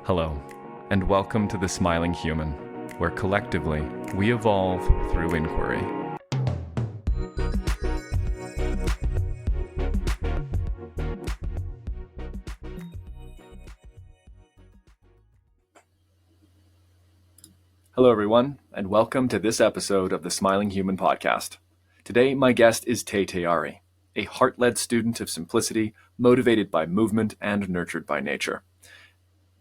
Hello, and welcome to The Smiling Human, where collectively we evolve through inquiry. Hello, everyone, and welcome to this episode of the Smiling Human podcast. Today, my guest is Tei Taiyari, a heart-led student of simplicity, motivated by movement and nurtured by nature.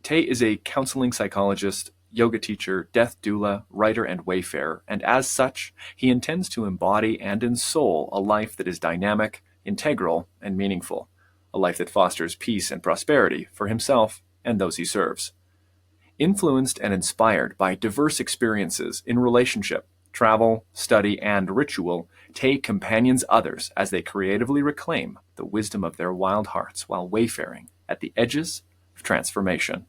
Tei is a counseling psychologist, yoga teacher, death doula, writer, and wayfarer, and as such, he intends to embody and ensoul a life that is dynamic, integral, and meaningful, a life that fosters peace and prosperity for himself and those he serves. Influenced and inspired by diverse experiences in relationship, travel, study, and ritual, Tei companions others as they creatively reclaim the wisdom of their wild hearts while wayfaring at the edges of transformation.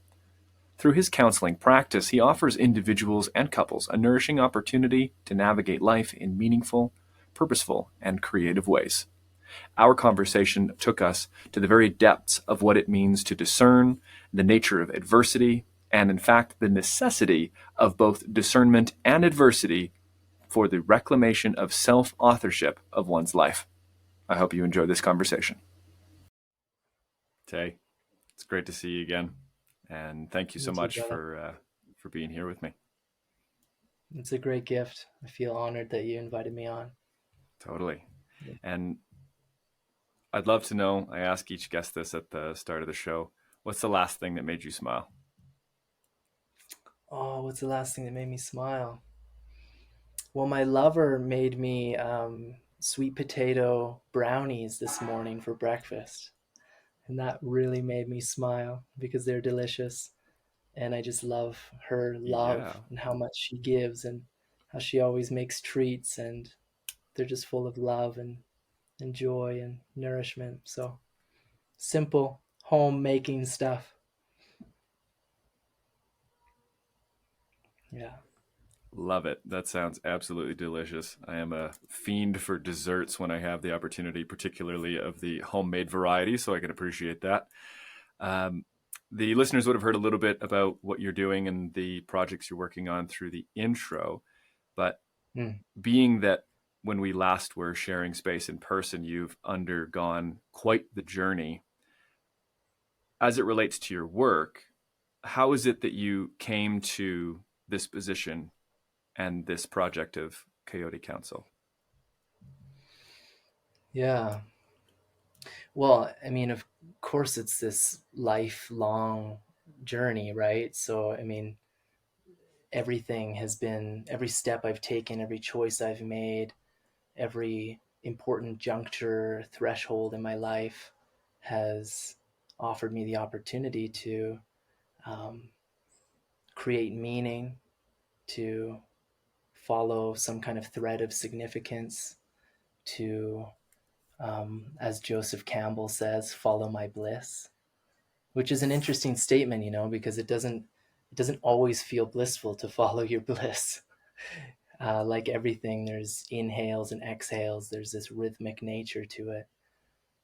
Through his counseling practice, he offers individuals and couples a nourishing opportunity to navigate life in meaningful, purposeful, and creative ways. Our conversation took us to the very depths of what it means to discern, the nature of adversity, and in fact, the necessity of both discernment and adversity for the reclamation of self-authorship of one's life. I hope you enjoy this conversation. Tei, it's great to see you again. And thank you so much for being here with me. It's a great gift. I feel honored that you invited me on. Totally. Yeah. And I'd love to know, I ask each guest this at the start of the show, what's the last thing that made you smile? Oh, what's the last thing that made me smile? Well, my lover made me sweet potato brownies this morning for breakfast. And that really made me smile because they're delicious. And I just love her love and how much she gives and how she always makes treats, and they're just full of love and joy and nourishment. So simple homemaking stuff. Yeah. Love it. That sounds absolutely delicious. I am a fiend for desserts when I have the opportunity, particularly of the homemade variety, so I can appreciate that. The listeners would have heard a little bit about what you're doing and the projects you're working on through the intro, but being that when we last were sharing space in person, you've undergone quite the journey. As it relates to your work, how is it that you came to this position and this project of Coyotei Council? Yeah. Well, I mean, of course, it's this lifelong journey, right? So, I mean, everything has been, every step I've taken, every choice I've made, every important juncture, threshold in my life has offered me the opportunity to create meaning, to follow some kind of thread of significance, to as Joseph Campbell says, follow my bliss, which is an interesting statement, because it doesn't always feel blissful to follow your bliss. Like everything, there's inhales and exhales. There's this rhythmic nature to it.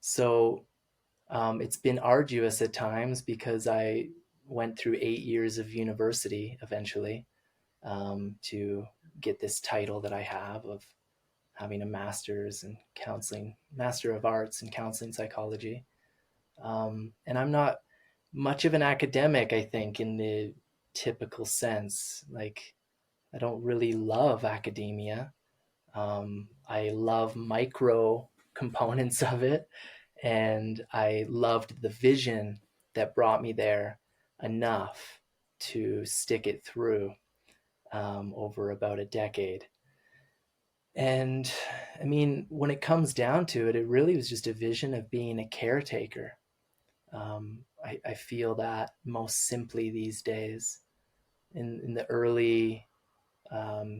So it's been arduous at times because I went through 8 years of university eventually to get this title that I have of having a master's in counseling, master of arts in counseling psychology. And I'm not much of an academic, I think, in the typical sense. Like, I don't really love academia. I love micro components of it. And I loved the vision that brought me there enough to stick it through over about a decade. And I mean, when it comes down to it, it really was just a vision of being a caretaker. I feel that most simply these days. In the early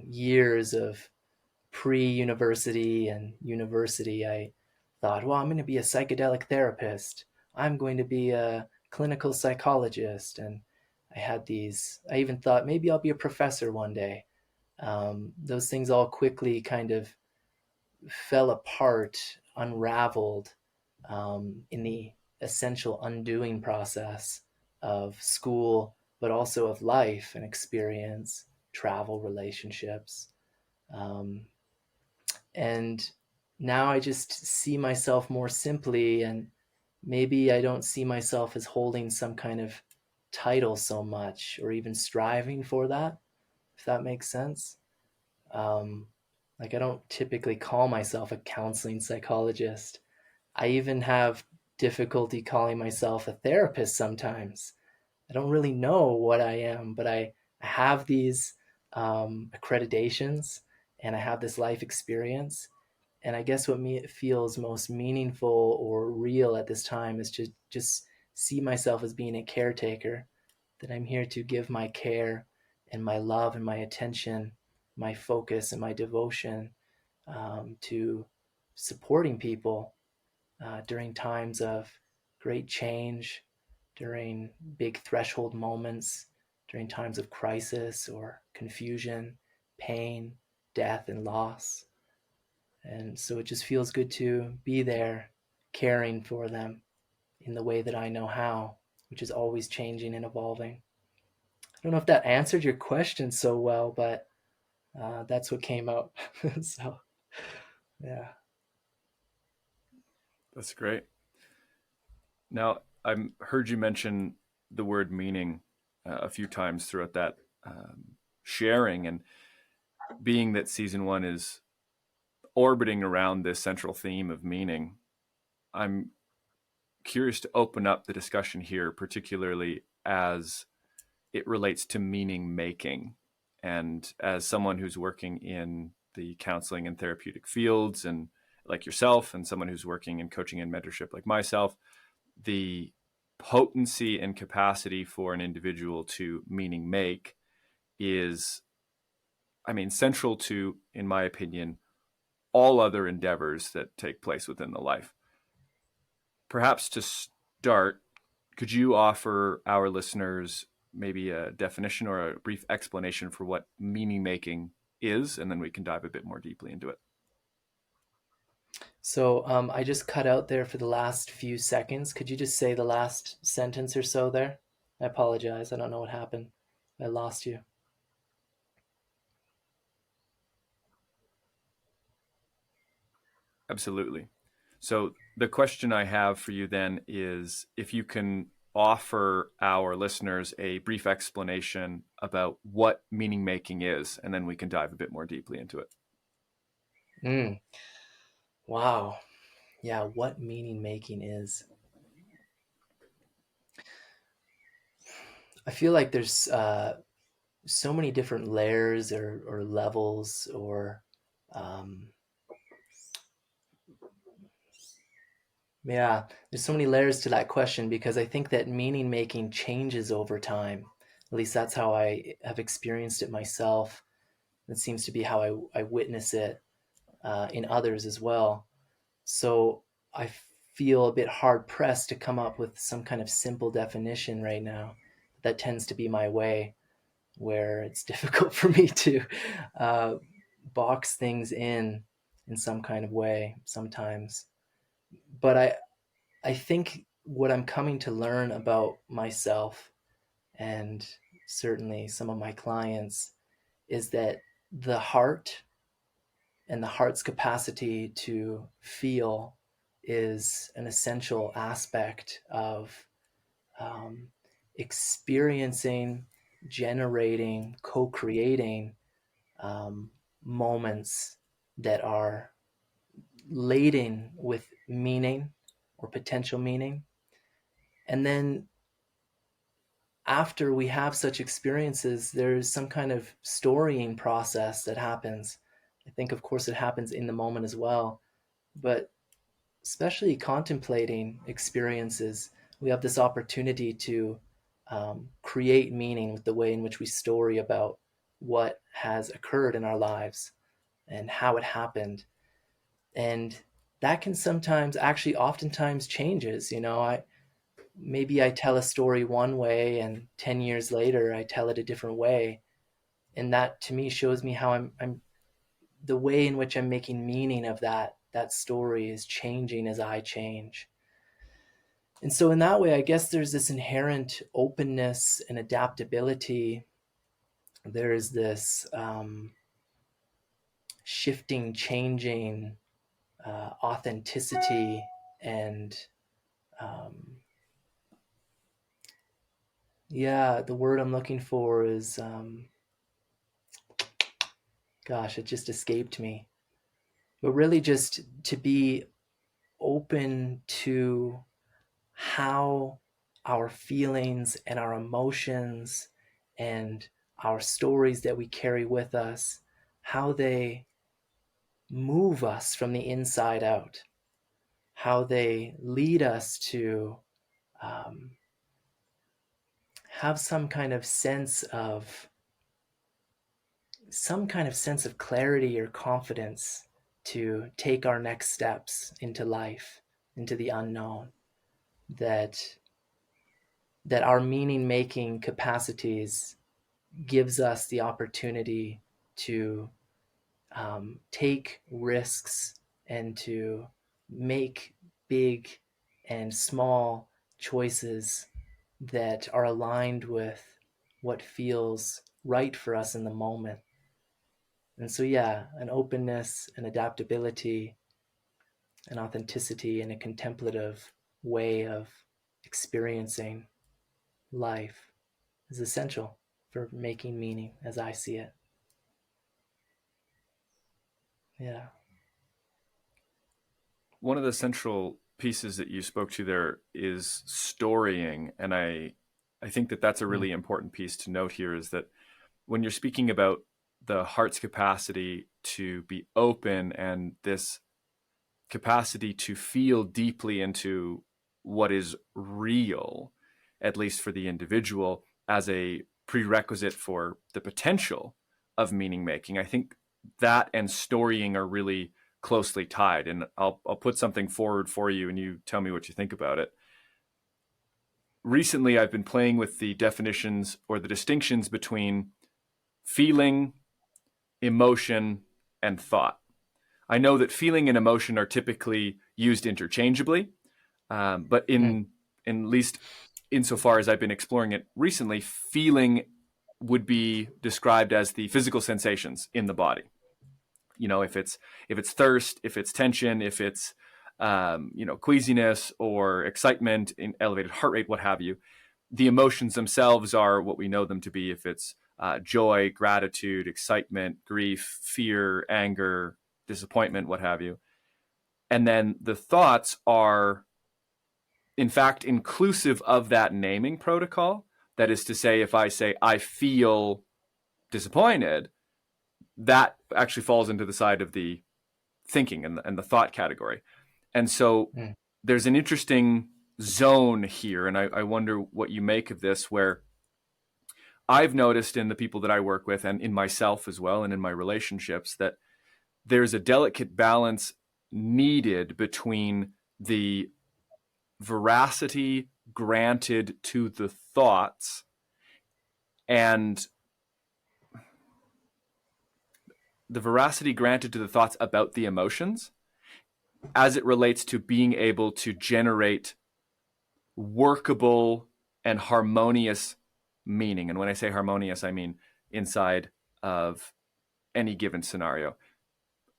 years of pre-university and university, I thought, well, I'm going to be a psychedelic therapist. I'm going to be a clinical psychologist. And I even thought maybe I'll be a professor one day. Those things all quickly kind of fell apart, unraveled in the essential undoing process of school but also of life and experience, travel, relationships. Um, and now I just see myself more simply, and maybe I don't see myself as holding some kind of title so much or even striving for that, if that makes sense. Um, like, I don't typically call myself a counseling psychologist. I even have difficulty calling myself a therapist sometimes. I don't really know what I am, but I have these accreditations, and I have this life experience. And I guess what me feels most meaningful or real at this time is to just see myself as being a caretaker, that I'm here to give my care and my love and my attention, my focus and my devotion to supporting people during times of great change, during big threshold moments, during times of crisis or confusion, pain, death, and loss. And so it just feels good to be there, caring for them in the way that I know how, which is always changing and evolving. I don't know if that answered your question so well, but that's what came out. So, yeah. That's great. Now, I heard you mention the word meaning a few times throughout that sharing, and being that season one is orbiting around this central theme of meaning, I'm curious to open up the discussion here, particularly as it relates to meaning making. And as someone who's working in the counseling and therapeutic fields, and like yourself, and someone who's working in coaching and mentorship like myself, the potency and capacity for an individual to meaning make is, I mean, central to, in my opinion, all other endeavors that take place within the life. Perhaps to start, could you offer our listeners maybe a definition or a brief explanation for what meaning making is, and then we can dive a bit more deeply into it? So I just cut out there for the last few seconds. Could you just say the last sentence or so there? I apologize. I don't know what happened. I lost you. Absolutely. So the question I have for you then is if you can offer our listeners a brief explanation about what meaning making is, and then we can dive a bit more deeply into it. Mm, wow. Yeah, what meaning making is. I feel like there's so many different layers or levels or um, yeah, there's so many layers to that question, because I think that meaning making changes over time. At least that's how I have experienced it myself. That seems to be how I witness it in others as well. So I feel a bit hard pressed to come up with some kind of simple definition right now. That tends to be my way, where it's difficult for me to uh, box things in some kind of way sometimes. But I think what I'm coming to learn about myself, and certainly some of my clients, is that the heart and the heart's capacity to feel is an essential aspect of um, experiencing, generating, co-creating um, moments that are laden with meaning or potential meaning. And then after we have such experiences, there's some kind of storying process that happens. I think, of course, it happens in the moment as well, but especially contemplating experiences, we have this opportunity to create meaning with the way in which we story about what has occurred in our lives and how it happened. And that can sometimes, actually oftentimes, changes. Maybe I tell a story one way, and 10 years later I tell it a different way. And that to me shows me how I'm the way in which I'm making meaning of that story is changing as I change. And so in that way, I guess there's this inherent openness and adaptability. There's this shifting, changing authenticity and the word I'm looking for is gosh, it just escaped me. But really just to be open to how our feelings and our emotions and our stories that we carry with us, how they move us from the inside out, how they lead us to um, have some kind of sense of clarity or confidence to take our next steps into life, into the unknown, that our meaning making capacities gives us the opportunity to take risks and to make big and small choices that are aligned with what feels right for us in the moment. And so, an openness, an adaptability, an authenticity, and a contemplative way of experiencing life is essential for making meaning as I see it. Yeah. One of the central pieces that you spoke to there is storying, and I think that that's a really important piece to note here, is that when you're speaking about the heart's capacity to be open and this capacity to feel deeply into what is real, at least for the individual, as a prerequisite for the potential of meaning making, I think that and storying are really closely tied. And I'll put something forward for you and you tell me what you think about it. Recently, I've been playing with the definitions or the distinctions between feeling, emotion, and thought. I know that feeling and emotion are typically used interchangeably, but at least insofar as I've been exploring it recently, feeling would be described as the physical sensations in the body. You know, if it's thirst, if it's tension, if it's queasiness or excitement, in elevated heart rate, what have you. The emotions themselves are what we know them to be. If it's joy, gratitude, excitement, grief, fear, anger, disappointment, what have you. And then the thoughts are, in fact, inclusive of that naming protocol. That is to say, if I say, I feel disappointed, that actually falls into the side of the thinking and the thought category. And so there's an interesting zone here. And I wonder what you make of this, where I've noticed in the people that I work with and in myself as well, and in my relationships, that there's a delicate balance needed between the veracity granted to the thoughts and the veracity granted to the thoughts about the emotions as it relates to being able to generate workable and harmonious meaning. And when I say harmonious, I mean inside of any given scenario.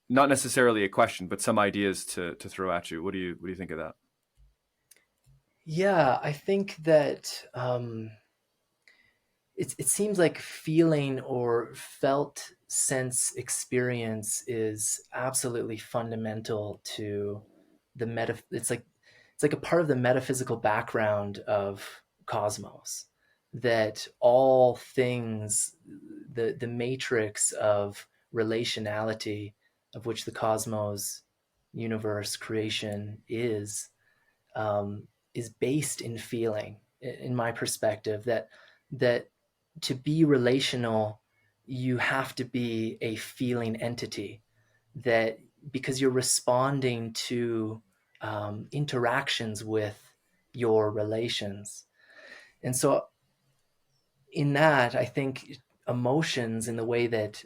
Not necessarily a question, but some ideas to throw at you. What do you think of that? Yeah, I think that it seems like feeling or felt sense experience is absolutely fundamental to the it's like a part of the metaphysical background of cosmos, that all things, the matrix of relationality of which the cosmos, universe, creation um, is based in feeling. In my perspective, that to be relational, you have to be a feeling entity. That because you're responding to interactions with your relations, and so in that, I think emotions, in the way that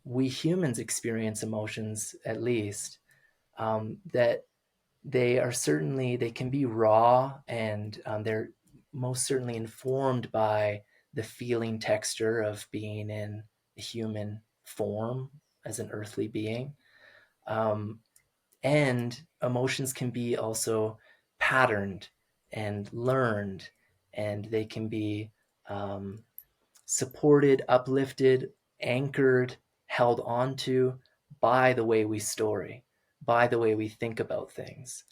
we humans experience emotions, at least, that they can be raw, and they're most certainly informed by the feeling texture of being in a human form as an earthly being. Um, and emotions can be also patterned and learned, and they can be um, supported, uplifted, anchored, held onto by the way we story, by the way we think about things,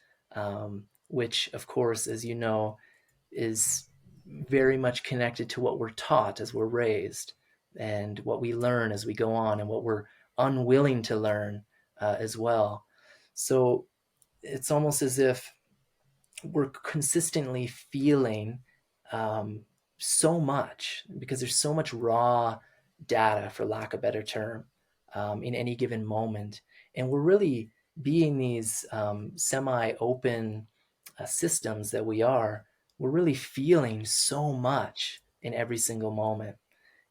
which, of course, as you know, is very much connected to what we're taught as we're raised, and what we learn as we go on, and what we're unwilling to learn as well. So it's almost as if we're consistently feeling um, so much, because there's so much raw data, for lack of a better term, in any given moment. And we're really being these semi-open systems that we're really feeling so much in every single moment.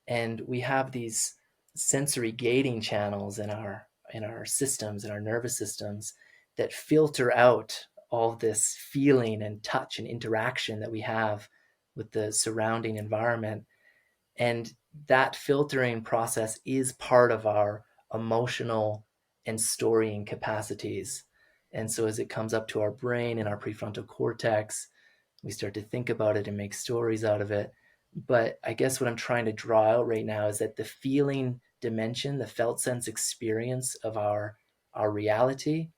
And we have these sensory gating channels in our systems, in our nervous systems, that filter out all this feeling and touch and interaction that we have with the surrounding environment. And that filtering process is part of our emotional and storying capacities. And so as it comes up to our brain and our prefrontal cortex, we start to think about it and make stories out of it. But I guess what I'm trying to draw out right now is that the feeling dimension, the felt sense experience of our reality,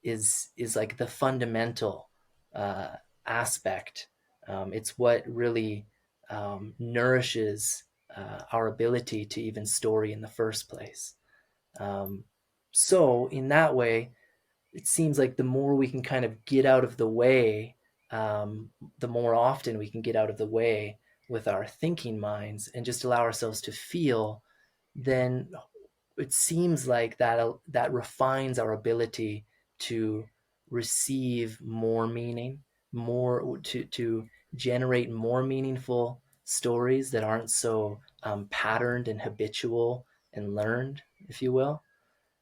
is like the fundamental uh, aspect. It's what really nourishes our ability to even story in the first place. Um, so in that way, it seems like the more we can kind of get out of the way, the more often we can get out of the way with our thinking minds and just allow ourselves to feel, then it seems like that refines our ability to receive more meaning, more to generate more meaningful stories that aren't so patterned and habitual and learned, if you will.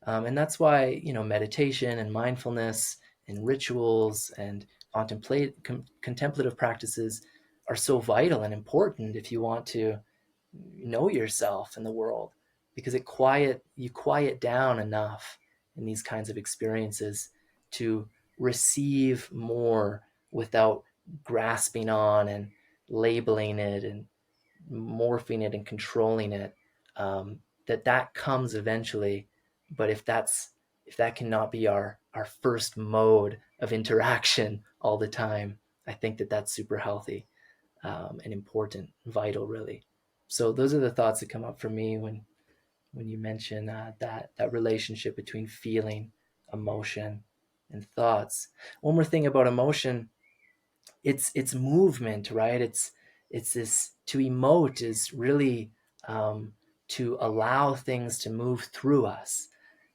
And that's why, meditation and mindfulness and rituals and contemplative practices are so vital and important if you want to know yourself in the world, because you quiet down enough in these kinds of experiences to receive more without grasping on and labeling it and morphing it and controlling it. That comes eventually, but if that cannot be our first mode of interaction all the time, I think that's super healthy, and important, vital, really. So those are the thoughts that come up for me when you mention that relationship between feeling, emotion, and thoughts. One more thing about emotion: it's movement, right? It's this, to emote is really to allow things to move through us.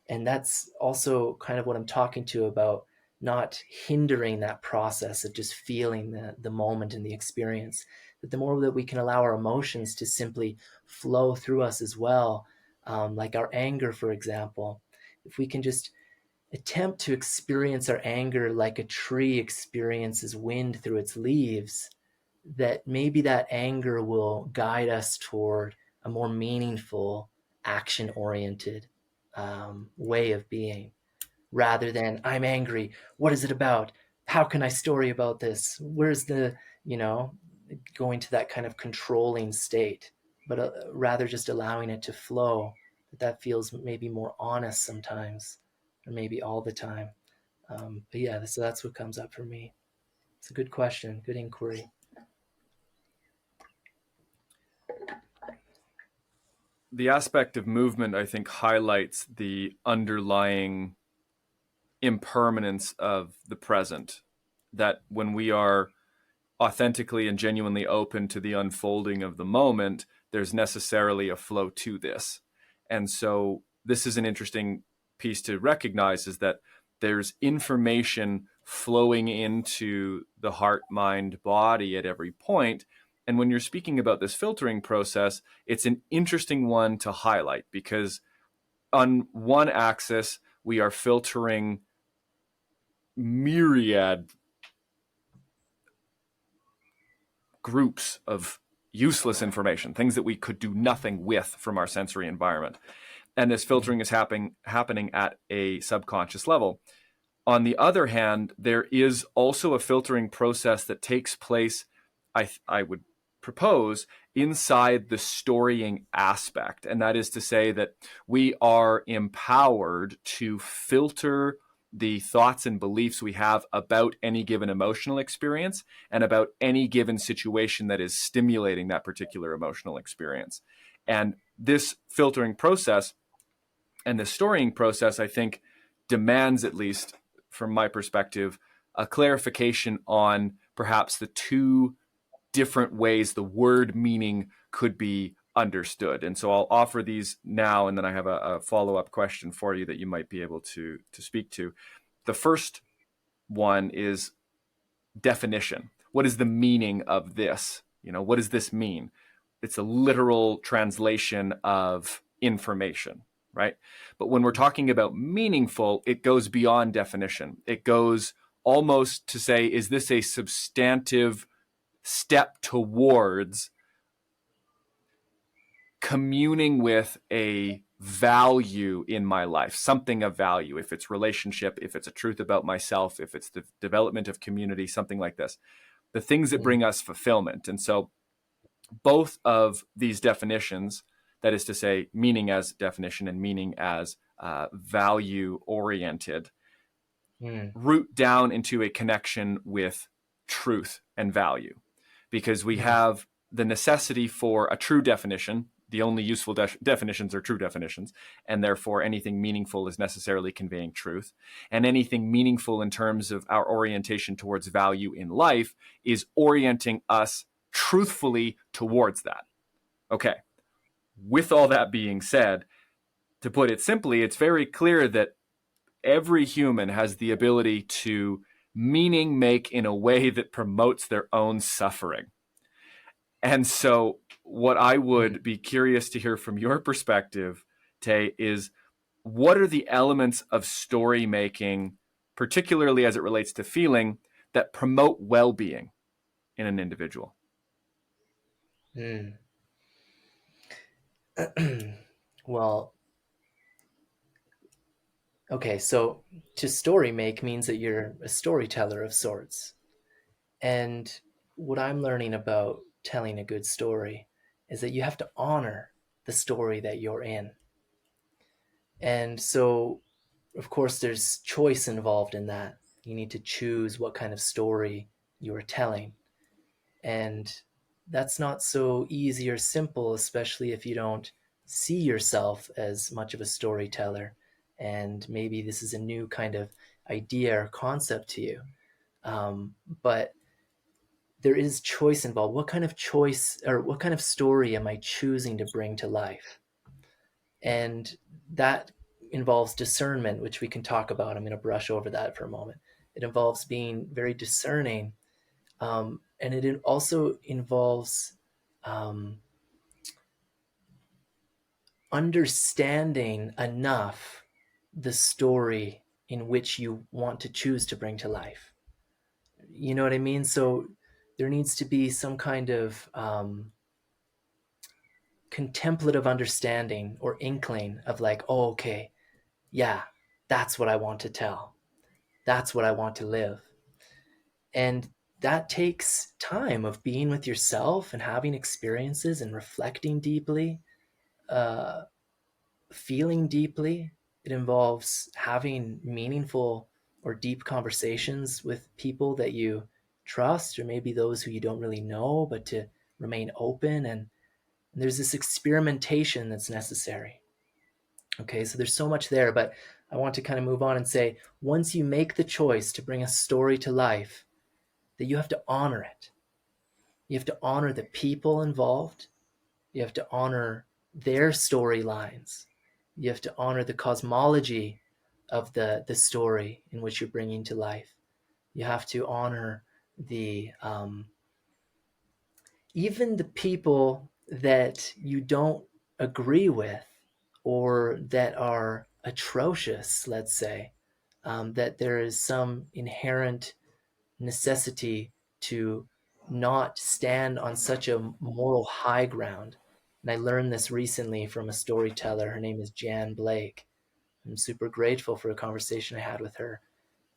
And that's also kind of what I'm talking to about, not hindering that process of just feeling the moment and the experience. But the more that we can allow our emotions to simply flow through us as well, like our anger, for example, if we can just attempt to experience our anger like a tree experiences wind through its leaves, that maybe that anger will guide us toward a more meaningful, action oriented way of being, rather than, I'm angry. What is it about? How can I story about this? Where's you know, going to that kind of controlling state, but rather just allowing it to flow. That feels maybe more honest sometimes, or maybe all the time. But yeah, so that's what comes up for me. It's a good question, good inquiry. The aspect of movement, I think, highlights the underlying impermanence of the present. That when we are authentically and genuinely open to the unfolding of the moment, there's necessarily a flow to this. And so this is an interesting piece to recognize, is that there's information flowing into the heart, mind, body at every point. And when you're speaking about this filtering process, it's an interesting one to highlight, because on one axis, we are filtering myriad groups of useless information, things that we could do nothing with from our sensory environment. And this filtering is happening at a subconscious level. On the other hand, there is also a filtering process that takes place, I would propose, inside the storying aspect. And that is to say that we are empowered to filter the thoughts and beliefs we have about any given emotional experience and about any given situation that is stimulating that particular emotional experience. And this filtering process and the storying process, I think, demands, at least from my perspective, a clarification on perhaps the two different ways the word meaning could be understood. And so I'll offer these now, and then I have a follow-up question for you that you might be able to speak to. The first one is definition. What is the meaning of this? What does this mean? It's a literal translation of information, right? But when we're talking about meaningful, it goes beyond definition. It goes almost to say, is this a substantive step towards communing with a value in my life, something of value, if it's relationship, if it's a truth about myself, if it's the development of community, something like this, the things that bring us fulfillment. And so both of these definitions, that is to say, meaning as definition and meaning as value oriented, root down into a connection with truth and value, because we have the necessity for a true definition. The only useful definitions are true definitions, and therefore anything meaningful is necessarily conveying truth. And anything meaningful in terms of our orientation towards value in life is orienting us truthfully towards that. Okay. With all that being said, to put it simply, it's very clear that every human has the ability to meaning make in a way that promotes their own suffering. And so what I would be curious to hear from your perspective, Tei, is what are the elements of story making, particularly as it relates to feeling, that promote well-being in an individual? Well, okay, so to story make means that you're a storyteller of sorts. And what I'm learning about telling a good story is that you have to honor the story that you're in. And so, of course, there's choice involved in that. You need to choose what kind of story you are telling. And that's not so easy or simple, especially if you don't see yourself as much of a storyteller. And maybe this is a new kind of idea or concept to you. But there is choice involved. What kind of choice or what kind of story am I choosing to bring to life? And that involves discernment, which we can talk about. I'm going to brush over that for a moment. It involves being very discerning. And it also involves understanding enough the story in which you want to choose to bring to life. You know what I mean? So there needs to be some kind of contemplative understanding or inkling of like, oh, okay, yeah, that's what I want to tell. That's what I want to live. And that takes time of being with yourself and having experiences and reflecting deeply, feeling deeply. It involves having meaningful or deep conversations with people that you trust, or maybe those who you don't really know, but to remain open. And there's this experimentation that's necessary. Okay, so there's so much there, but I want to kind of move on and say, once you make the choice to bring a story to life, that you have to honor it. You have to honor the people involved. You have to honor their storylines. You have to honor the cosmology of the story in which you're bringing to life. You have to honor the even the people that you don't agree with or that are atrocious, let's say. that there is some inherent necessity to not stand on such a moral high ground. And I learned this recently from a storyteller. Her name is Jan Blake. I'm super grateful for a conversation I had with her,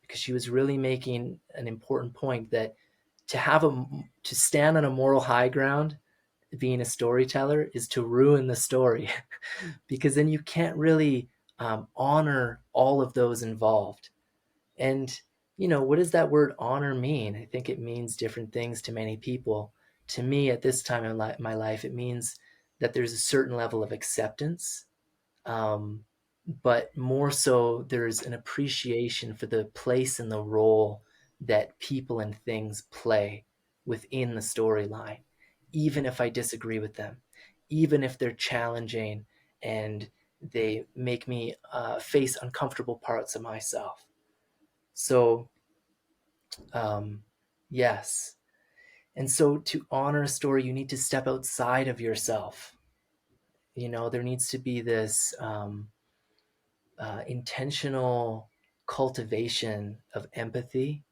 because she was really making an important point that to stand on a moral high ground, being a storyteller, is to ruin the story, because then you can't really honor all of those involved. And, what does that word honor mean? I think it means different things to many people. To me, at this time in my life, it means that there's a certain level of acceptance, um, but more so, there's an appreciation for the place and the role that people and things play within the storyline, even if I disagree with them, even if they're challenging and they make me face uncomfortable parts of myself. So, yes. And so to honor a story, you need to step outside of yourself. There needs to be this intentional cultivation of empathy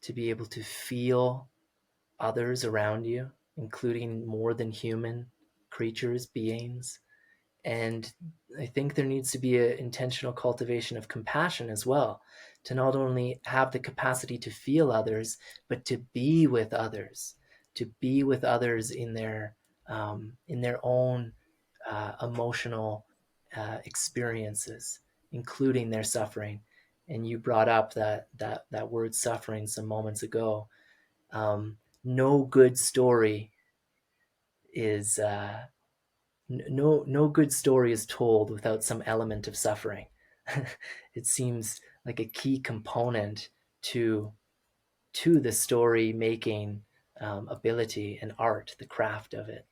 to be able to feel others around you, including more than human creatures, beings. And I think there needs to be an intentional cultivation of compassion as well, to not only have the capacity to feel others, but to be with others, in their own emotional experiences, including their suffering. And you brought up that word suffering some moments ago. No good story is no good story is told without some element of suffering. It seems like a key component to the story making ability and art, the craft of it.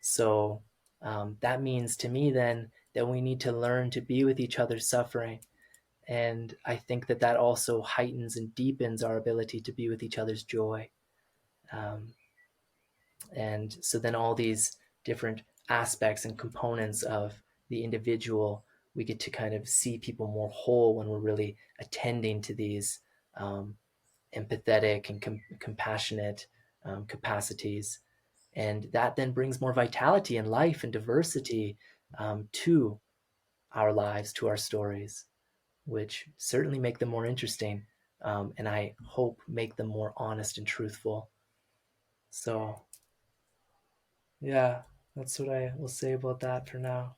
So that means to me then that we need to learn to be with each other's suffering. And I think that also heightens and deepens our ability to be with each other's joy. Um, and so then all these different aspects and components of the individual, we get to kind of see people more whole when we're really attending to these empathetic and compassionate capacities. And that then brings more vitality and life and diversity to our lives, to our stories, which certainly make them more interesting, and I hope make them more honest and truthful. So, yeah, that's what I will say about that for now.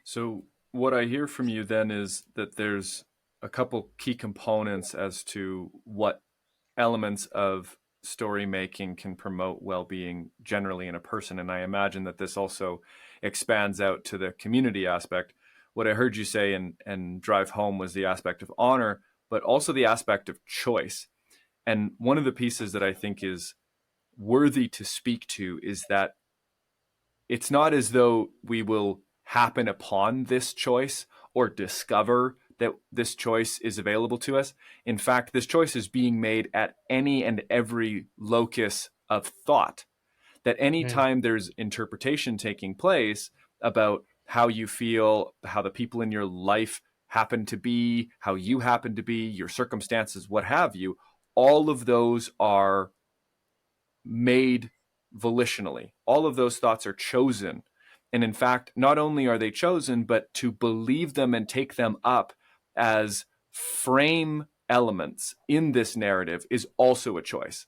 So, what I hear from you then is that there's a couple key components as to what elements of story making can promote well-being generally in a person, and I imagine that this also expands out to the community aspect. What I heard you say and drive home was the aspect of honor, but also the aspect of choice. And one of the pieces that I think is worthy to speak to is that it's not as though we will happen upon this choice or discover that this choice is available to us. In fact, this choice is being made at any and every locus of thought. That Mm, anytime there's interpretation taking place about how you feel, how the people in your life happen to be, how you happen to be, your circumstances, what have you, all of those are made volitionally. All of those thoughts are chosen. And in fact, not only are they chosen, but to believe them and take them up as frame elements in this narrative is also a choice.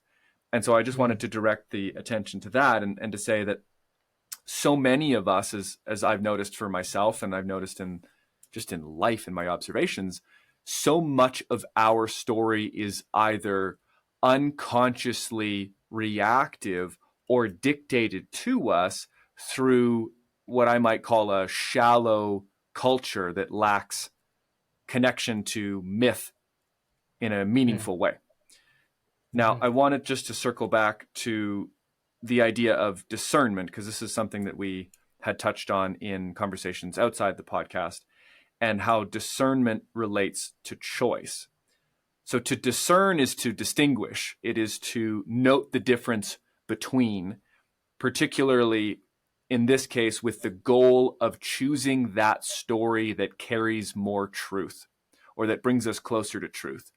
And so I just wanted mm, to direct the attention to that and to say that so many of us, as I've noticed for myself and I've noticed in just in life in my observations, so much of our story is either unconsciously reactive or dictated to us through what I might call a shallow culture that lacks connection to myth in a mm, meaningful way. Now, mm, I wanted just to circle back to the idea of discernment, because this is something that we had touched on in conversations outside the podcast, and how discernment relates to choice. So to discern is to distinguish, it is to note the difference between, particularly in this case, with the goal of choosing that story that carries more truth or that brings us closer to truth.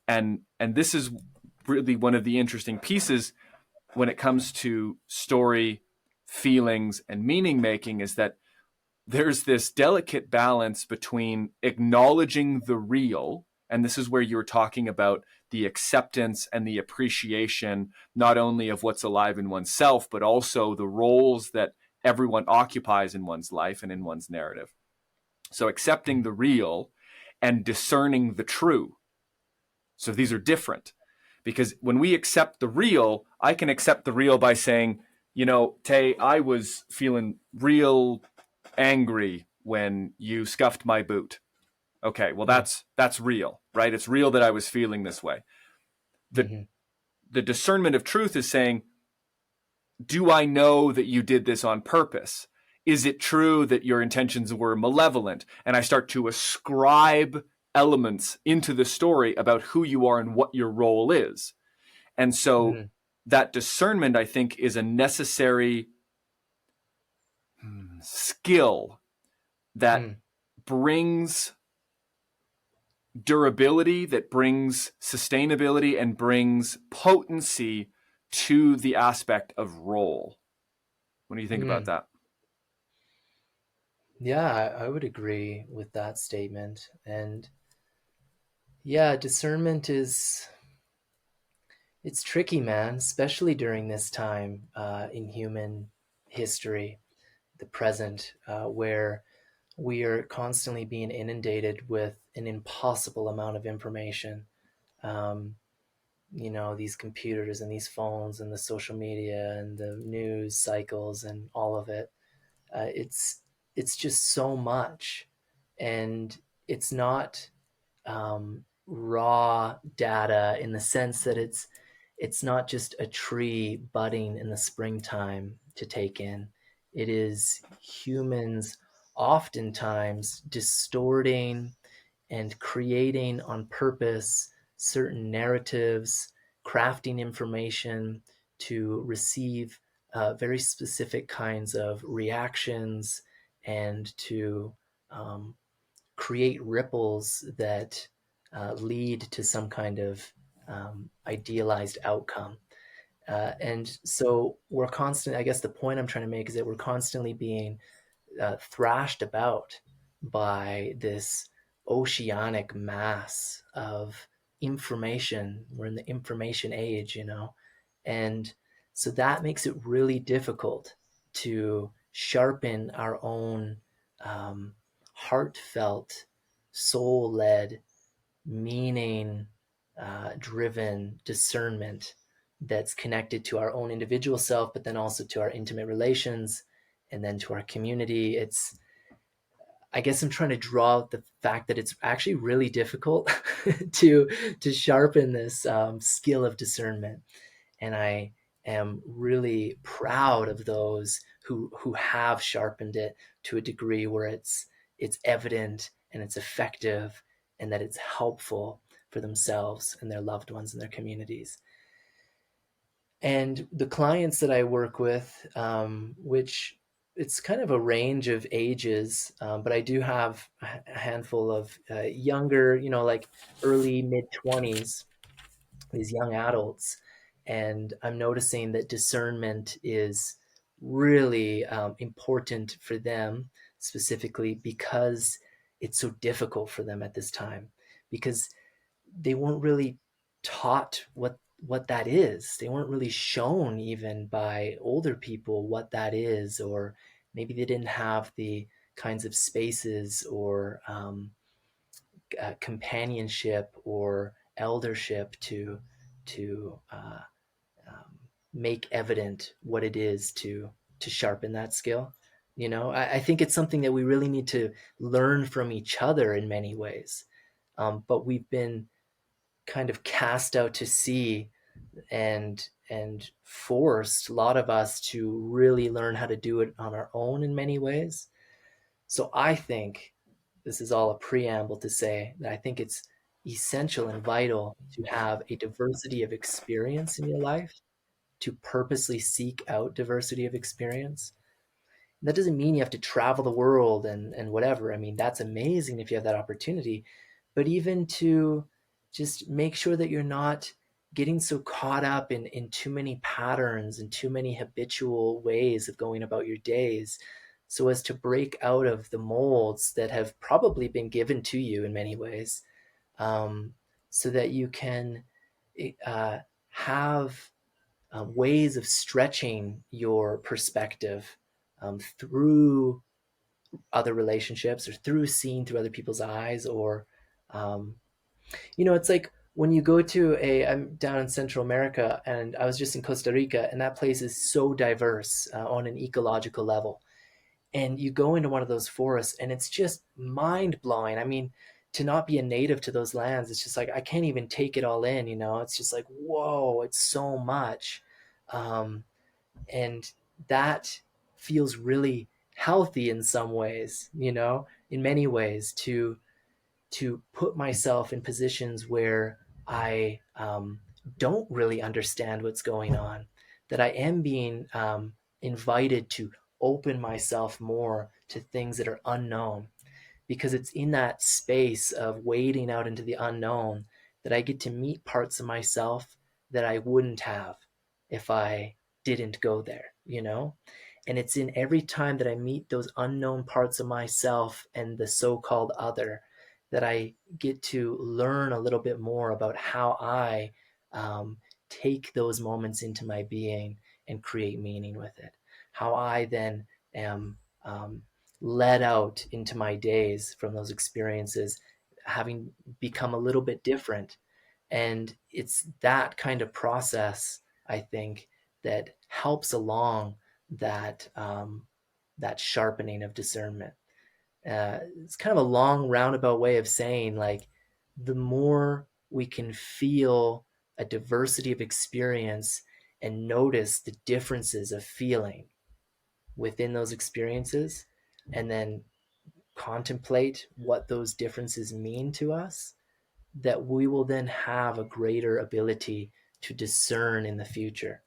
And this is really one of the interesting pieces when it comes to story, feelings, and meaning making, is that there's this delicate balance between acknowledging the real, and this is where you're talking about the acceptance and the appreciation, not only of what's alive in oneself, but also the roles that everyone occupies in one's life and in one's narrative. So accepting the real and discerning the true. So these are different, because when we accept the real, I can accept the real by saying, Tay, I was feeling real angry when you scuffed my boot. Okay, well that's real, right? It's real that I was feeling this way. The discernment of truth is saying, do I know that you did this on purpose? Is it true that your intentions were malevolent? And I start to ascribe elements into the story about who you are and what your role is. And so that discernment, I think, is a necessary skill that brings durability, that brings sustainability, and brings potency to the aspect of role. What do you think about that? Yeah, I would agree with that statement. And yeah, discernment it's tricky, man, especially during this time in human history, the present, where we are constantly being inundated with an impossible amount of information. Um, these computers and these phones and the social media and the news cycles and all of it. It's just so much, and it's not raw data in the sense that it's not just a tree budding in the springtime to take in. It is humans oftentimes distorting and creating on purpose certain narratives, crafting information to receive very specific kinds of reactions, and to create ripples that lead to some kind of idealized outcome. And so we're constantly, I guess the point I'm trying to make is that we're constantly being thrashed about by this oceanic mass of information. We're in the information age, and so that makes it really difficult to sharpen our own heartfelt, soul-led, meaning driven discernment that's connected to our own individual self, but then also to our intimate relations, and then to our community. I guess I'm trying to draw out the fact that it's actually really difficult to sharpen this skill of discernment, and I am really proud of those who have sharpened it to a degree where it's evident and it's effective, and that it's helpful for themselves and their loved ones and their communities. And the clients that I work with, which it's kind of a range of ages, but I do have a handful of younger, like early mid 20s, these young adults. And I'm noticing that discernment is really important for them, specifically because it's so difficult for them at this time, because they weren't really taught what that is. They weren't really shown even by older people what that is, or maybe they didn't have the kinds of spaces or companionship or eldership to make evident what it is to sharpen that skill. I think it's something that we really need to learn from each other in many ways. But we've been kind of cast out to sea and forced, a lot of us, to really learn how to do it on our own in many ways. So I think this is all a preamble to say that I think it's essential and vital to have a diversity of experience in your life, to purposely seek out diversity of experience. That doesn't mean you have to travel the world and whatever. I mean, that's amazing if you have that opportunity, but even to just make sure that you're not getting so caught up in too many patterns and too many habitual ways of going about your days, so as to break out of the molds that have probably been given to you in many ways, um, so that you can uh, have ways of stretching your perspective through other relationships or through seeing through other people's eyes, or um, it's like when you go to I'm down in Central America, and I was just in Costa Rica, and that place is so diverse on an ecological level. And you go into one of those forests, and it's just mind blowing. I mean, to not be a native to those lands, it's just like, I can't even take it all in, It's just like, whoa, it's so much. Um, and that feels really healthy in some ways, in many ways, to put myself in positions where I don't really understand what's going on, that I am being invited to open myself more to things that are unknown, because it's in that space of wading out into the unknown that I get to meet parts of myself that I wouldn't have if I didn't go there, And it's in every time that I meet those unknown parts of myself and the so called other that I get to learn a little bit more about how I um, take those moments into my being and create meaning with it. How I then am led out into my days from those experiences, having become a little bit different. And it's that kind of process, I think, that helps along that sharpening of discernment. It's kind of a long roundabout way of saying, like, the more we can feel a diversity of experience and notice the differences of feeling within those experiences, and then contemplate what those differences mean to us, that we will then have a greater ability to discern in the future.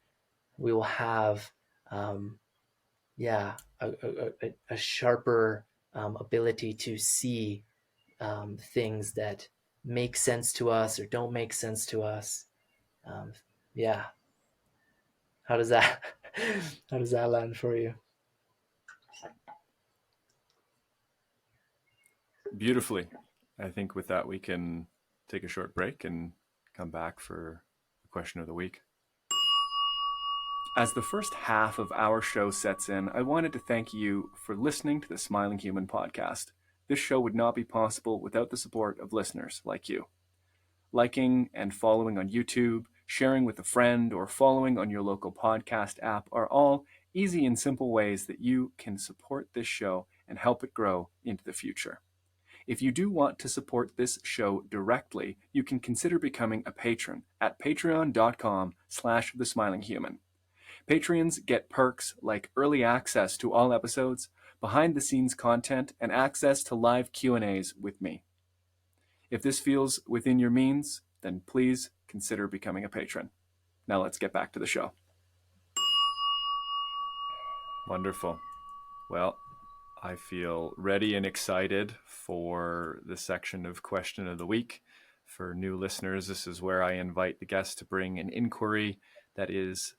We will have, um, yeah, a sharper ability to see things that make sense to us or don't make sense to us. Um, yeah, how does that how does that land for you? Beautifully. I think with that, we can take a short break and come back for the question of the week. As the first half of our show sets in, I wanted to thank you for listening to the Smiling Human podcast. This show would not be possible without the support of listeners like you. Liking and following on YouTube, sharing with a friend, or following on your local podcast app are all easy and simple ways that you can support this show and help it grow into the future. If you do want to support this show directly, you can consider becoming a patron at patreon.com/thesmilinghuman. Patreons get perks like early access to all episodes, behind-the-scenes content, and access to live Q&As with me. If this feels within your means, then please consider becoming a patron. Now let's get back to the show. Wonderful. Well, I feel ready and excited for the section of Question of the Week. For new listeners, this is where I invite the guests to bring an inquiry that is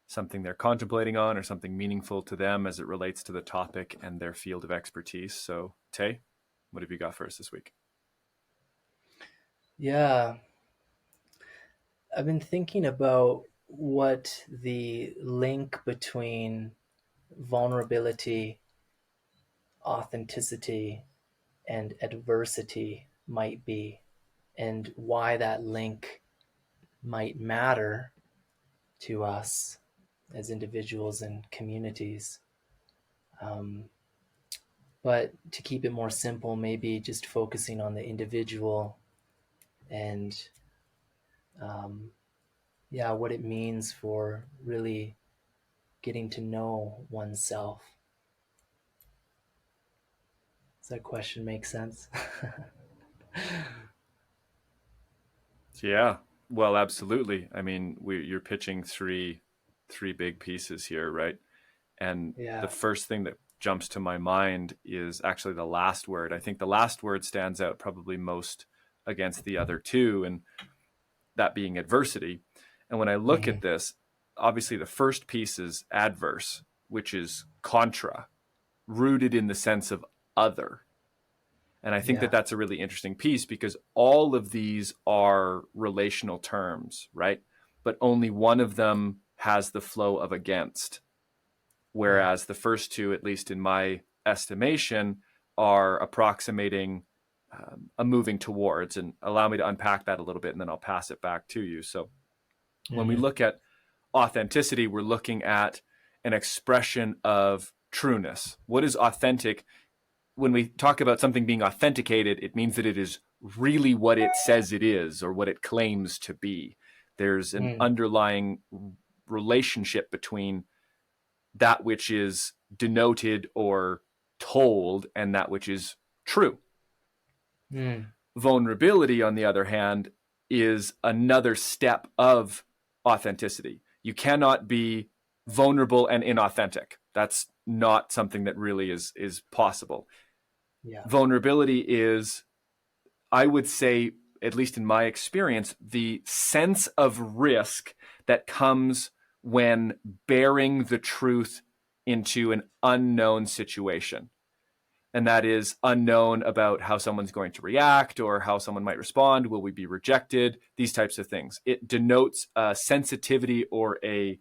something they're contemplating on or something meaningful to them as it relates to the topic and their field of expertise. So, Tei, what have you got for us this week? Yeah, I've been thinking about what the link between vulnerability, authenticity, and adversity might be, and why that link might matter to us as individuals and communities. Um, but to keep it more simple, maybe just focusing on the individual and um, yeah, what it means for really getting to know oneself. Does that question make sense? Yeah, well, absolutely. I mean, you're pitching three big pieces here, right? And the Yeah. first thing that jumps to my mind is actually the last word. I think the last word stands out probably most against the other two, and that being adversity. And when I look Mm-hmm. at this, obviously the first piece is adverse, which is contra, rooted in the sense of other. And I think that Yeah. that's a really interesting piece because all of these are relational terms, right? But only one of them has the flow of against. Yeah. Whereas the first two, at least in my estimation, are approximating a moving towards. And allow me to unpack that a little bit and then I'll pass it back to you. So when we Mm-hmm. look at authenticity, we're looking at an expression of trueness. What is authentic? When we talk about something being authenticated, it means that it is really what it says it is or what it claims to be. There's an Mm. underlying relationship between that which is denoted or told and that which is true. Mm. Vulnerability, on the other hand, is another step of authenticity. You cannot be vulnerable and inauthentic. That's not something that really is possible. Yeah. Vulnerability is, I would say, at least in my experience, the sense of risk that comes when bearing the truth into an unknown situation. And that is unknown about how someone's going to react or how someone might respond. Will we be rejected? These types of things. It denotes a sensitivity or a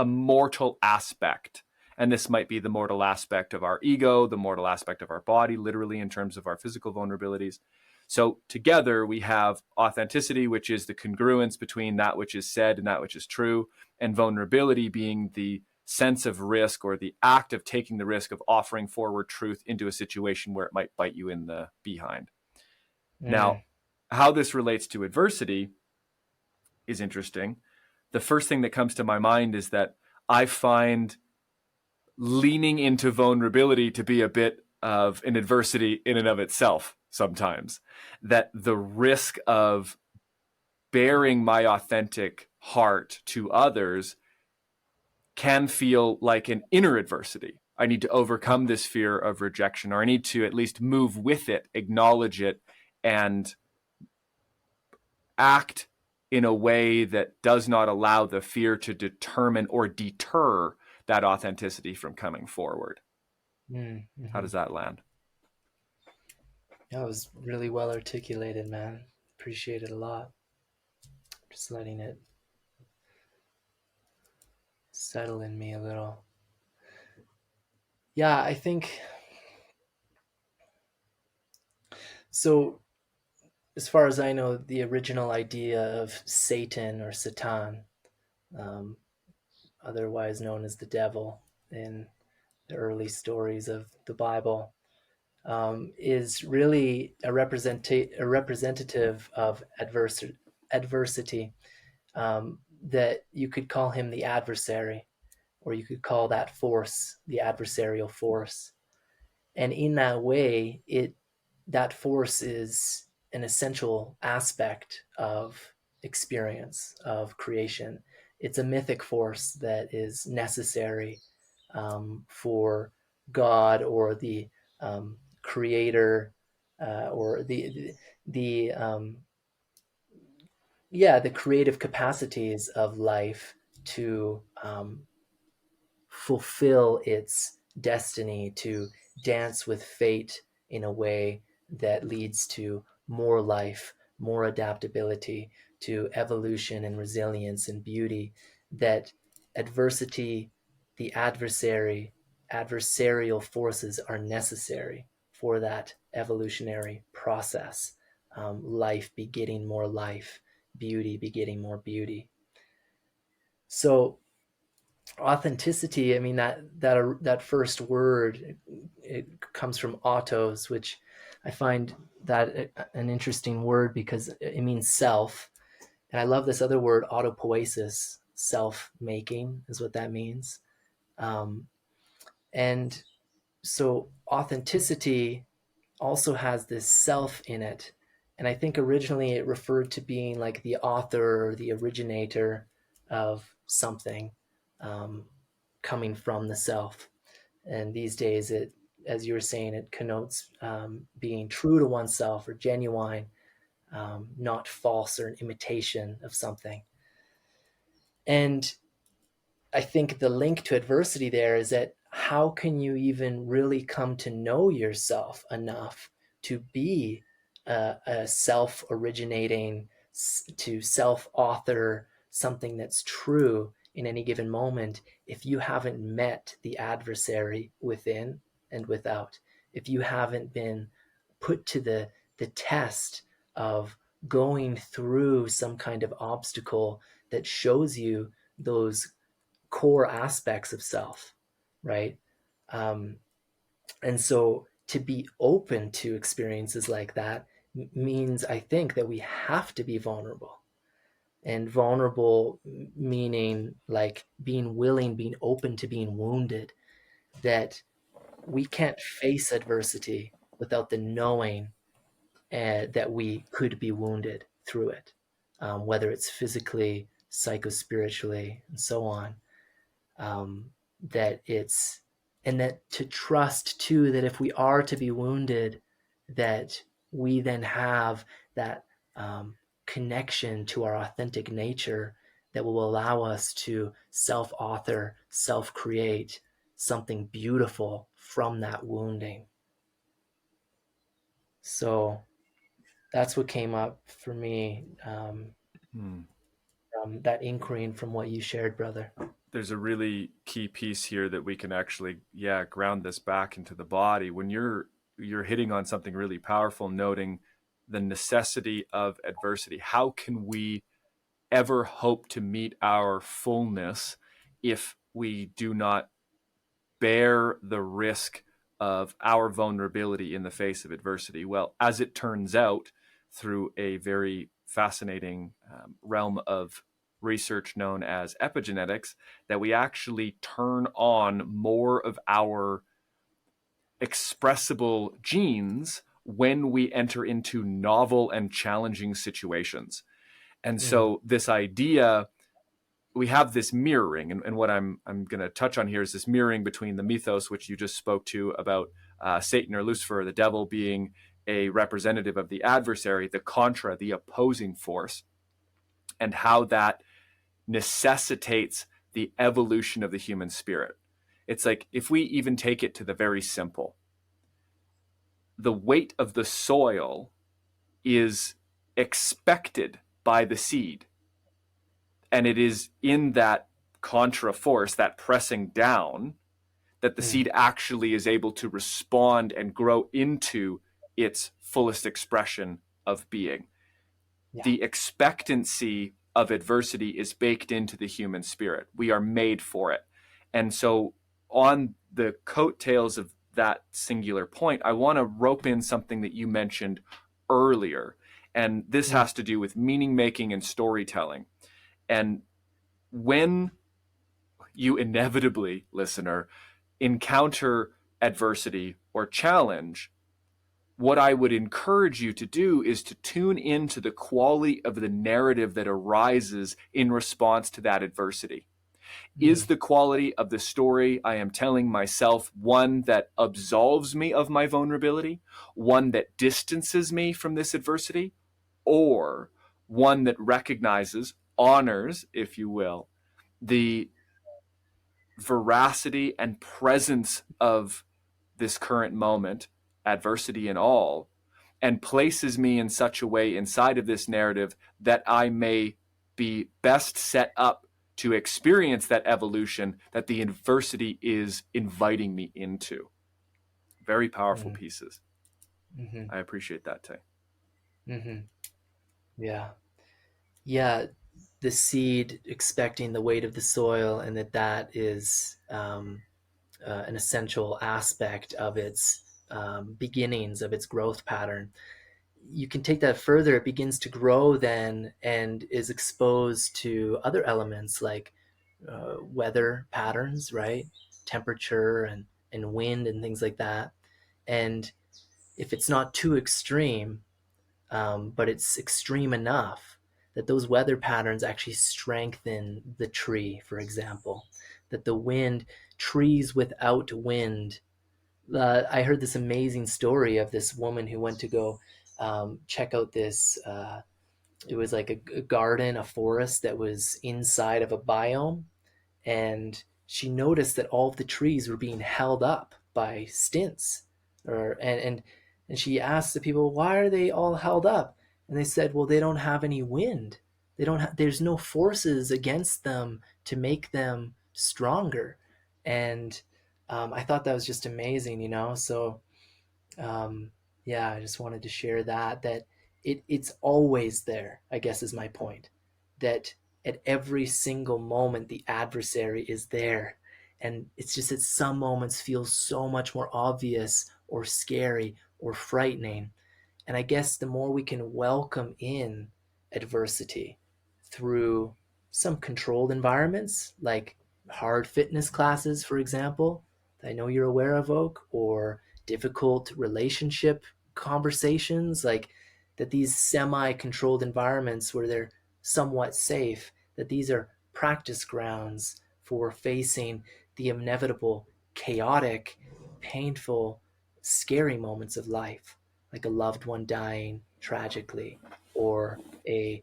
mortal aspect. And this might be the mortal aspect of our ego, the mortal aspect of our body, literally in terms of our physical vulnerabilities. So together we have authenticity, which is the congruence between that which is said and that which is true, and vulnerability being the sense of risk or the act of taking the risk of offering forward truth into a situation where it might bite you in the behind. Now, Mm. how this relates to adversity is interesting. The first thing that comes to my mind is that I find leaning into vulnerability to be a bit of an adversity in and of itself sometimes. That the risk of bearing my authentic heart to others can feel like an inner adversity. I need to overcome this fear of rejection, or I need to at least move with it, acknowledge it, and act in a way that does not allow the fear to determine or deter that authenticity from coming forward. Mm. How Mm-hmm. does that land? That was really well articulated, man. Appreciate it a lot. Just letting it settle in me a little. Yeah, I think so. As far as I know, the original idea of Satan or Satan, um, otherwise known as the devil in the early stories of the Bible, is really a representative of adversity. That you could call him the adversary, or you could call that force the adversarial force. And in that way, that force is an essential aspect of experience, of creation. It's a mythic force that is necessary for God or the creator or the creative capacities of life to fulfill its destiny, to dance with fate in a way that leads to more life, more adaptability, to evolution and resilience and beauty. That adversity, the adversarial forces are necessary for that evolutionary process. Life begetting more life, beauty begetting more beauty. So authenticity, I mean, that first word, it comes from autos, which I find that an interesting word because it means self. And I love this other word, autopoiesis, self making is what that means. And so authenticity also has this self in it. And I think originally it referred to being like the author or the originator of something, um, coming from the self. And these days, as you were saying, it connotes being true to oneself or genuine, not false or an imitation of something. And I think the link to adversity there is that how can you even really come to know yourself enough to be a self-originating, to self-author something that's true in any given moment if you haven't met the adversary within and without, if you haven't been put to the test of going through some kind of obstacle that shows you those core aspects of self, right? Um, and so to be open to experiences like that means, I think, that we have to be vulnerable. And vulnerable meaning like being willing, being open to being wounded, that we can't face adversity without the knowing that we could be wounded through it, whether it's physically, psychospiritually, and so on. um, that it's and that to trust too that if we are to be wounded, that we then have that connection to our authentic nature that will allow us to self-author, self-create something beautiful from that wounding. So that's what came up for me, Hmm. from that inquiry and from what you shared, brother. There's a really key piece here that we can actually, yeah, ground this back into the body. When you're hitting on something really powerful, noting the necessity of adversity. How can we ever hope to meet our fullness if we do not bear the risk of our vulnerability in the face of adversity? Well, as it turns out, through a very fascinating realm of research known as epigenetics, that we actually turn on more of our expressible genes when we enter into novel and challenging situations. And Mm, so this idea, we have this mirroring, and what I'm going to touch on here is this mirroring between the mythos, which you just spoke to about Satan or Lucifer, the devil being a representative of the adversary, the contra, the opposing force, and how that necessitates the evolution of the human spirit. It's like if we even take it to the very simple, the weight of the soil is expected by the seed. And it is in that contra force, that pressing down, that the mm, seed actually is able to respond and grow into its fullest expression of being. yeah. The expectancy of adversity is baked into the human spirit. We are made for it. And so, on the coattails of that singular point, I want to rope in something that you mentioned earlier. And this Mm, has to do with meaning making and storytelling. And when you inevitably, listener, encounter adversity or challenge, what I would encourage you to do is to tune into the quality of the narrative that arises in response to that adversity. Is mm, the quality of the story I am telling myself one that absolves me of my vulnerability, one that distances me from this adversity, or one that recognizes, honors, if you will, the veracity and presence of this current moment, adversity and all, and places me in such a way inside of this narrative that I may be best set up to experience that evolution that the adversity is inviting me into. Very powerful mm, pieces. mm-hmm, I appreciate that, Tay. mm-hmm. Yeah. Yeah. The seed expecting the weight of the soil, and that is an essential aspect of its beginnings, of its growth pattern. You can take that further. It begins to grow then and is exposed to other elements like weather patterns, right? Temperature and wind and things like that. And if it's not too extreme, but it's extreme enough that those weather patterns actually strengthen the tree, for example, that the wind, trees without wind. I heard this amazing story of this woman who went to go check out this. It was like a garden, a forest that was inside of a biome, and she noticed that all of the trees were being held up by stints, or and she asked the people, why are they all held up? And they said, well, they don't have any wind. They don't there's no forces against them to make them stronger. And I thought that was just amazing, so um, yeah, I just wanted to share that it's always there, I guess, is my point. That at every single moment the adversary is there, and it's just that some moments feel so much more obvious or scary or frightening. And I guess the more we can welcome in adversity through some controlled environments, like hard fitness classes, for example, that I know you're aware of, Oak, or difficult relationship conversations, like that these semi controlled environments where they're somewhat safe, that these are practice grounds for facing the inevitable, chaotic, painful, scary moments of life, like a loved one dying tragically, or a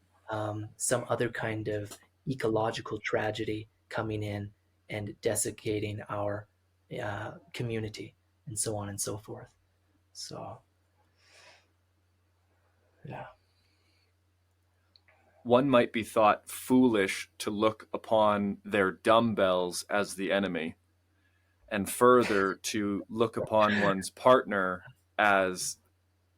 some other kind of ecological tragedy coming in and desiccating our community, and so on and so forth. So, yeah. One might be thought foolish to look upon their dumbbells as the enemy, and further to look upon one's partner as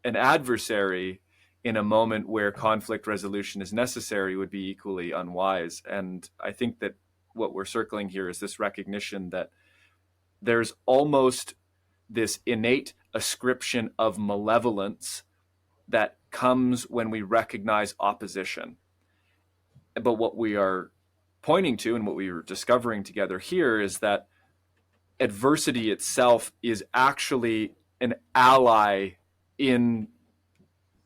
an adversary in a moment where conflict resolution is necessary would be equally unwise. And I think that what we're circling here is this recognition that there's almost this innate ascription of malevolence that comes when we recognize opposition. But what we are pointing to and what we are discovering together here is that adversity itself is actually an ally in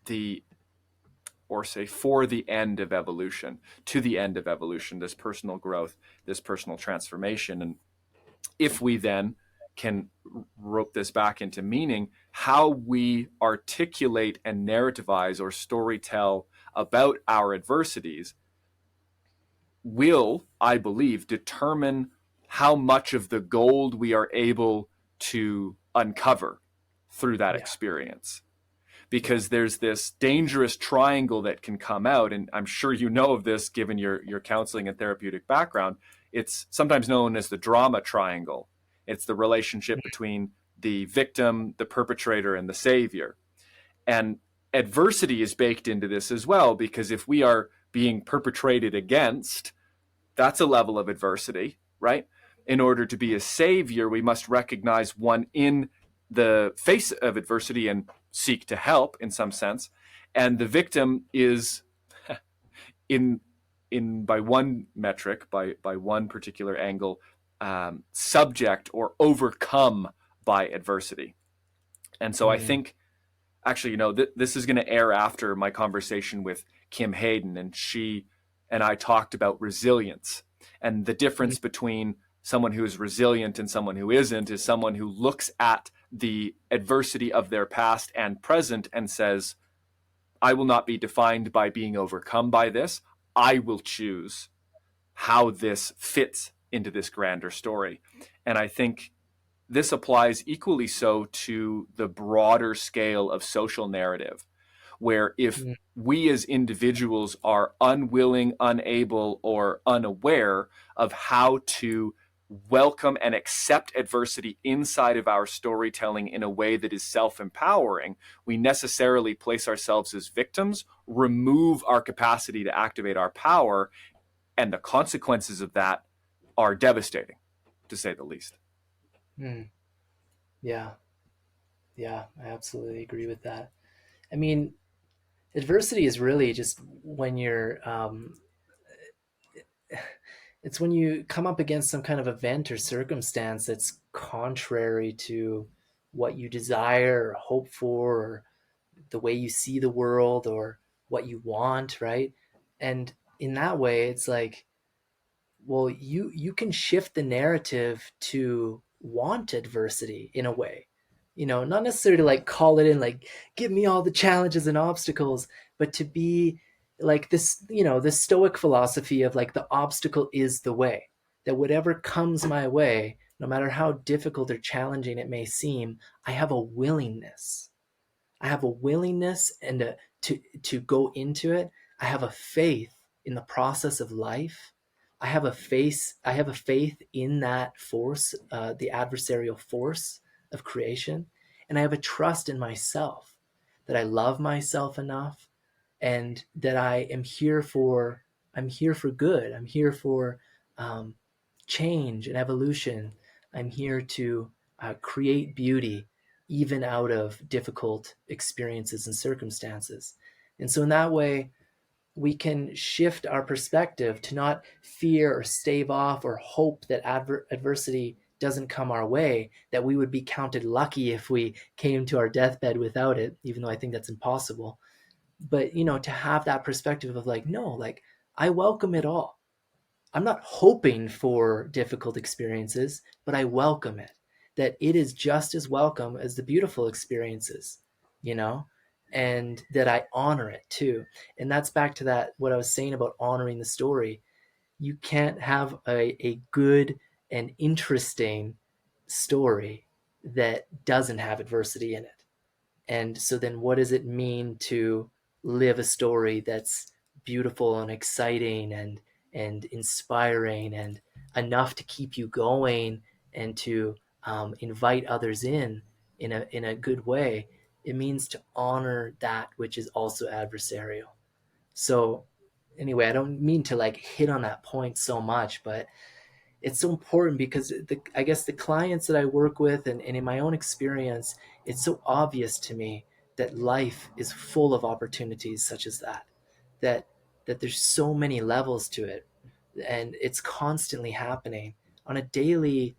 the, or say for the end of evolution, to the end of evolution, this personal growth, this personal transformation. And if we then can rope this back into meaning, how we articulate and narrativize or storytell about our adversities will, I believe, determine how much of the gold we are able to uncover through that Yeah. experience. Because there's this dangerous triangle that can come out, and I'm sure you know of this given your counseling and therapeutic background. It's sometimes known as the drama triangle. It's the relationship between the victim, the perpetrator, and the savior. And adversity is baked into this as well, because if we are being perpetrated against, that's a level of adversity, right? In order to be a savior, we must recognize one in the face of adversity and seek to help in some sense. And the victim is in by one metric, by one particular angle, subject or overcome by adversity. And so I Mm. think actually, this is going to air after my conversation with Kim Hayden, and she and I talked about resilience. And the difference between someone who is resilient and someone who isn't is someone who looks at the adversity of their past and present and says, I will not be defined by being overcome by this. I will choose how this fits into this grander story. And I think this applies equally so to the broader scale of social narrative, where if Mm. we as individuals are unwilling, unable, or unaware of how to welcome and accept adversity inside of our storytelling in a way that is self-empowering, we necessarily place ourselves as victims, remove our capacity to activate our power, and the consequences of that are devastating, to say the least. Mm. Yeah. Yeah, I absolutely agree with that. I mean, adversity is really just when you're it's when you come up against some kind of event or circumstance that's contrary to what you desire or hope for, or the way you see the world, or what you want, right? And in that way, it's like, well, you can shift the narrative to want adversity in a way, not necessarily to like call it in, like, give me all the challenges and obstacles, but to be like this, this stoic philosophy of like the obstacle is the way, that whatever comes my way, no matter how difficult or challenging it may seem, I have a willingness. I have a willingness and to go into it. I have a faith in the process of life. I have a faith in that force, the adversarial force of creation, and I have a trust in myself, that I love myself enough, and that I'm here for good. I'm here for um, change and evolution. I'm here to create beauty even out of difficult experiences and circumstances. And so in that way, we can shift our perspective to not fear or stave off or hope that adversity doesn't come our way, that we would be counted lucky if we came to our deathbed without it, even though I think that's impossible. But, to have that perspective of like, no, like, I welcome it all. I'm not hoping for difficult experiences, but I welcome it. That it is just as welcome as the beautiful experiences, you know, and that I honor it too. And that's back to that, what I was saying about honoring the story. You can't have a good and interesting story that doesn't have adversity in it. And so then what does it mean to live a story that's beautiful and exciting and inspiring and enough to keep you going and to invite others in a good way? It means to honor that which is also adversarial. So anyway, I don't mean to like hit on that point so much, but it's so important because I guess the clients that I work with and in my own experience, it's so obvious to me that life is full of opportunities such as that that there's so many levels to it, and it's constantly happening on a daily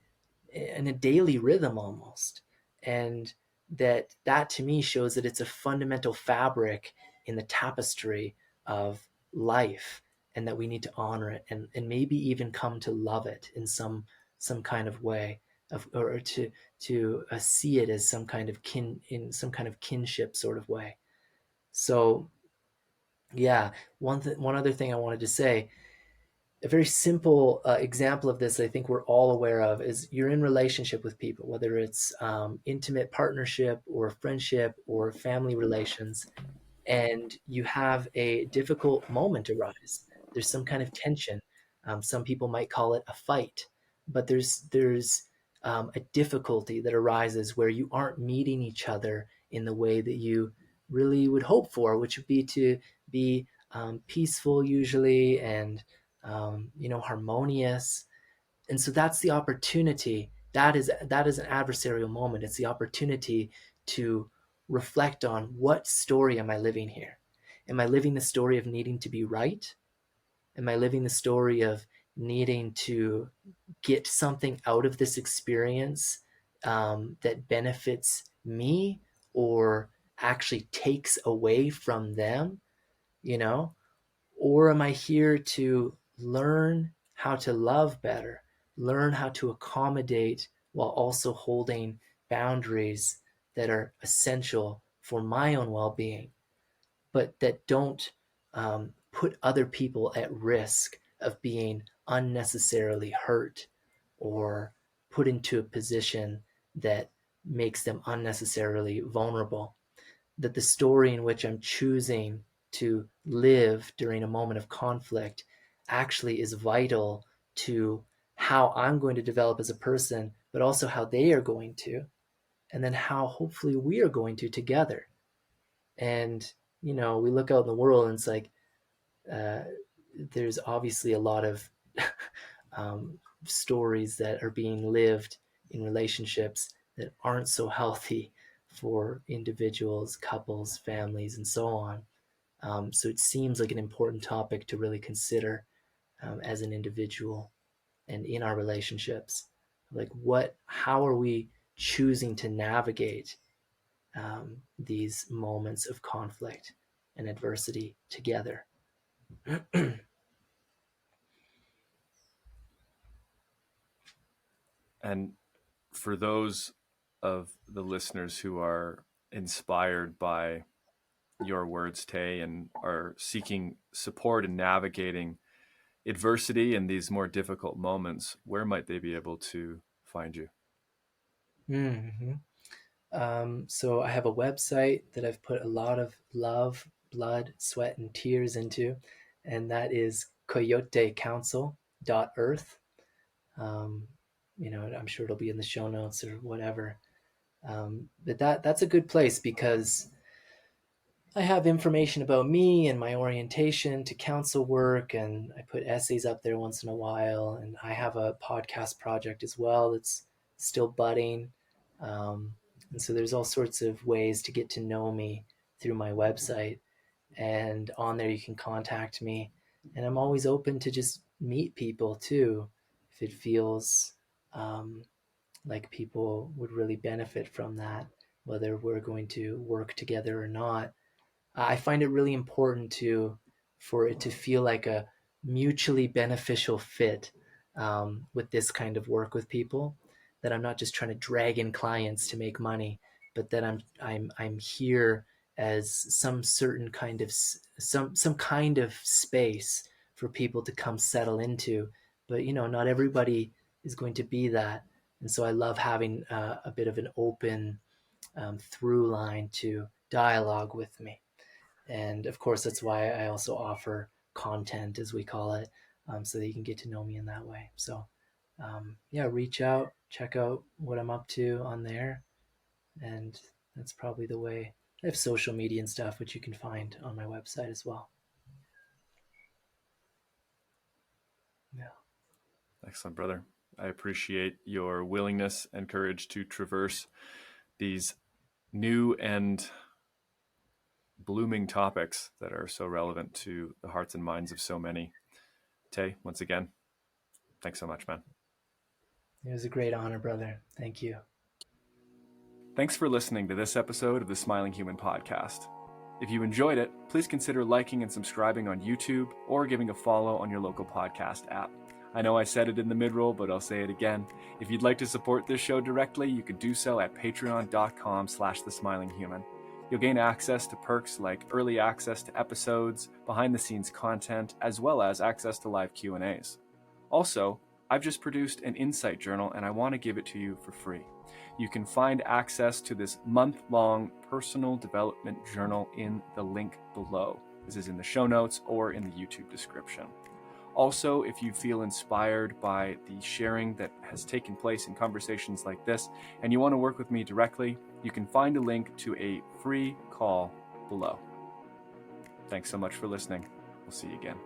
in a daily rhythm almost. And that to me shows that it's a fundamental fabric in the tapestry of life, and that we need to honor it and maybe even come to love it in some kind of way of, or to see it as some kind of kinship sort of way. So yeah, one other thing I wanted to say, a very simple example of this I think we're all aware of is you're in relationship with people, whether it's intimate partnership or friendship or family relations, and you have a difficult moment arise. There's some kind of tension. Some people might call it a fight, but there's a difficulty that arises where you aren't meeting each other in the way that you really would hope for, which would be to be peaceful usually and harmonious. And so that's the opportunity. That is an adversarial moment. It's the opportunity to reflect on, what story am I living here? Am I living the story of needing to be right? Am I living the story of needing to get something out of this experience that benefits me or actually takes away from them? You know, or am I here to learn how to love better, learn how to accommodate while also holding boundaries that are essential for my own well being, but that don't put other people at risk of being unnecessarily hurt or put into a position that makes them unnecessarily vulnerable? That the story in which I'm choosing to live during a moment of conflict actually is vital to how I'm going to develop as a person, but also how they are going to, and then how hopefully we are going to together. And, we look out in the world and it's like, uh, there's obviously a lot of um, stories that are being lived in relationships that aren't so healthy for individuals, couples, families, and so on. So it seems like an important topic to really consider as an individual and in our relationships. Like, how are we choosing to navigate these moments of conflict and adversity together? And for those of the listeners who are inspired by your words, Tei, and are seeking support in navigating adversity in these more difficult moments, where might they be able to find you? Mm-hmm. So I have a website that I've put a lot of love, blood, sweat, and tears into, and that is Coyotei Council.earth. Um, I'm sure it'll be in the show notes or whatever. But that's a good place because I have information about me and my orientation to council work, and I put essays up there once in a while. And I have a podcast project as well that's still budding. And so there's all sorts of ways to get to know me through my website. And on there, you can contact me. And I'm always open to just meet people too, if it feels like people would really benefit from that, whether we're going to work together or not. I find it really important for it to feel like a mutually beneficial fit with this kind of work with people. That I'm not just trying to drag in clients to make money, but that I'm here as some certain kind of some kind of space for people to come settle into. But not everybody is going to be that, and so I love having a bit of an open through line to dialogue with me. And of course, that's why I also offer content, as we call it, so that you can get to know me in that way. So, yeah, reach out, check out what I'm up to on there. And that's probably the way. I have social media and stuff, which you can find on my website as well. Yeah. Excellent, brother. I appreciate your willingness and courage to traverse these new and blooming topics that are so relevant to the hearts and minds of so many. Tei, once again, thanks so much, man. It was a great honor, brother. Thank you. Thanks for listening to this episode of the Smiling Human podcast. If you enjoyed it, please consider liking and subscribing on YouTube or giving a follow on your local podcast app. I know I said it in the mid-roll, but I'll say it again. If you'd like to support this show directly, you can do so at patreon.com/thesmilinghuman. You'll gain access to perks like early access to episodes, behind-the-scenes content, as well as access to live Q&As. Also, I've just produced an insight journal and I want to give it to you for free. You can find access to this month-long personal development journal in the link below. This is in the show notes or in the YouTube description. Also, if you feel inspired by the sharing that has taken place in conversations like this and you want to work with me directly, you can find a link to a free call below. Thanks so much for listening. We'll see you again.